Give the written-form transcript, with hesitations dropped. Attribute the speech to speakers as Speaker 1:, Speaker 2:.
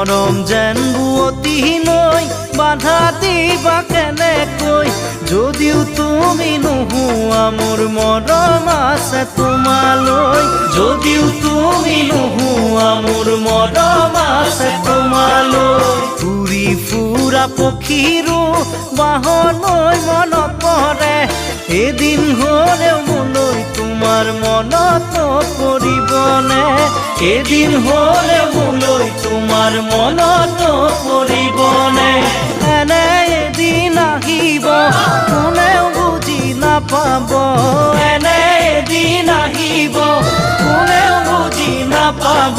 Speaker 1: মৰম যেন বুৱতী নৈ বাধা দিবা কেনেকৈ যদিও তুমি নোহোৱা মোৰ মৰম আছে তোমালৈ যদিও তুমি নোহোৱা মোৰ মৰম আছে তোমালৈ উৰি ফুৰা পক্ষীৰো বাহলৈ মনত পৰে এদিন হ'লেও মোলৈ তোমাৰ মনত পৰিবনে এদিন হ'লেও মোলৈ তোমাৰ মনত পৰিবনে এনে এদিন আহিব কোনেও বুজি নাপাব এনে এদিন আহিব কোনেও বুজি নাপাব